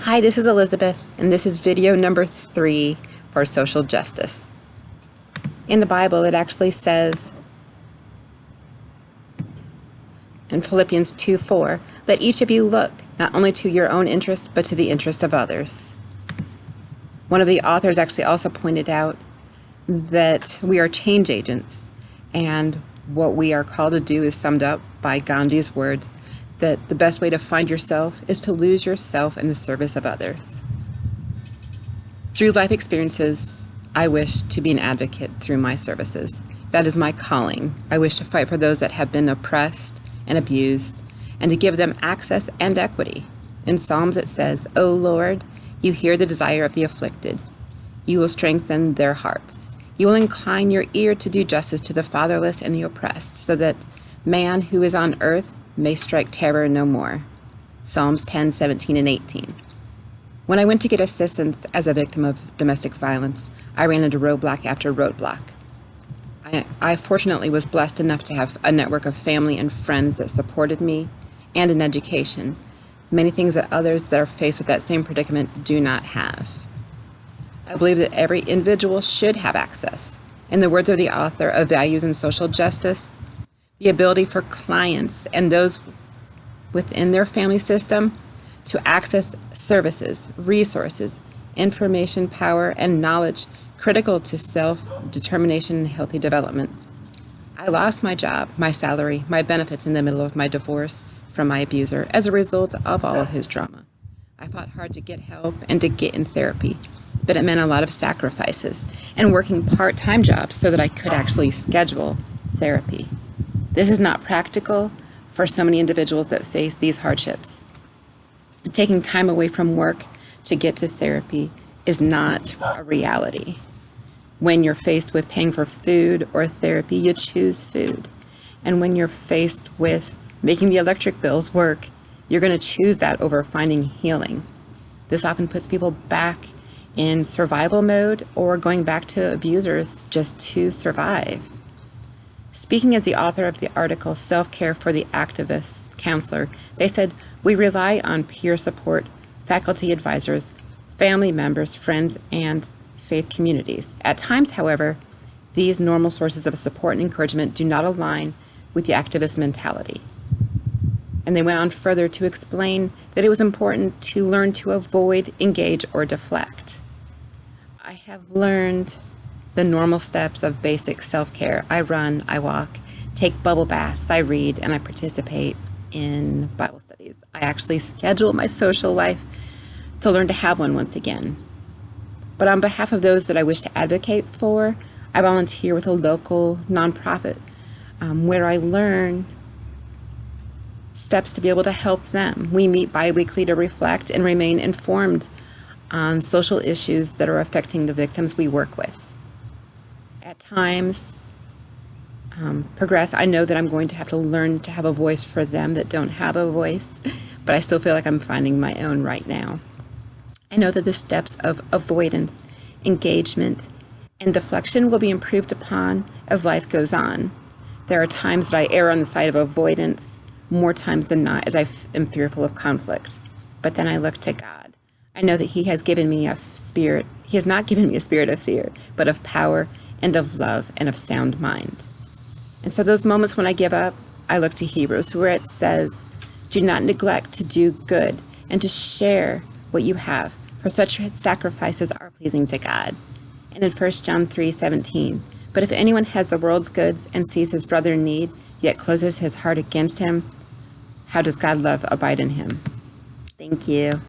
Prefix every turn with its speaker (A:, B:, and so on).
A: Hi, this is Elizabeth, and this is video number 3 for social justice. In the Bible, it actually says in Philippians 2:4, let each of you look not only to your own interest, but to the interest of others. One of the authors actually also pointed out that we are change agents, and what we are called to do is summed up by Gandhi's words, that the best way to find yourself is to lose yourself in the service of others. Through life experiences, I wish to be an advocate through my services. That is my calling. I wish to fight for those that have been oppressed and abused, and to give them access and equity. In Psalms it says, O Lord, you hear the desire of the afflicted. You will strengthen their hearts. You will incline your ear to do justice to the fatherless and the oppressed, so that man who is on earth may strike terror no more. Psalms 10:17 and 18. When I went to get assistance as a victim of domestic violence, I ran into roadblock after roadblock. I fortunately was blessed enough to have a network of family and friends that supported me, and an education, many things that others that are faced with that same predicament do not have. I believe that every individual should have access. In the words of the author of Values in Social Justice, the ability for clients and those within their family system to access services, resources, information, power, and knowledge critical to self-determination and healthy development. I lost my job, my salary, my benefits in the middle of my divorce from my abuser as a result of all of his drama. I fought hard to get help and to get in therapy, but it meant a lot of sacrifices and working part-time jobs so that I could actually schedule therapy. This is not practical for so many individuals that face these hardships. Taking time away from work to get to therapy is not a reality. When you're faced with paying for food or therapy, you choose food. And when you're faced with making the electric bills work, you're going to choose that over finding healing. This often puts people back in survival mode or going back to abusers just to survive. Speaking as the author of the article, Self-Care for the Activist Counselor, they said, we rely on peer support, faculty advisors, family members, friends, and faith communities. At times, however, these normal sources of support and encouragement do not align with the activist mentality. And they went on further to explain that it was important to learn to avoid, engage, or deflect. I have learned the normal steps of basic self-care. I run, I walk, take bubble baths, I read, and I participate in Bible studies. I actually schedule my social life to learn to have one once again. But on behalf of those that I wish to advocate for, I volunteer with a local nonprofit where I learn steps to be able to help them. We meet bi-weekly to reflect and remain informed on social issues that are affecting the victims we work with. At times, progress, I know that I'm going to have to learn to have a voice for them that don't have a voice, but I still feel like I'm finding my own right now. I know that the steps of avoidance, engagement, and deflection will be improved upon as life goes on. There are times that I err on the side of avoidance, more times than not, as I am fearful of conflict. But then I look to God. I know that He has given me a spirit. He has not given me a spirit of fear, but of power and of love and of sound mind. And so those moments when I give up, I look to Hebrews, where it says, do not neglect to do good and to share what you have, for such sacrifices are pleasing to God. And in 1 John 3:17, but if anyone has the world's goods and sees his brother in need, yet closes his heart against him, how does God's love abide in him? Thank you.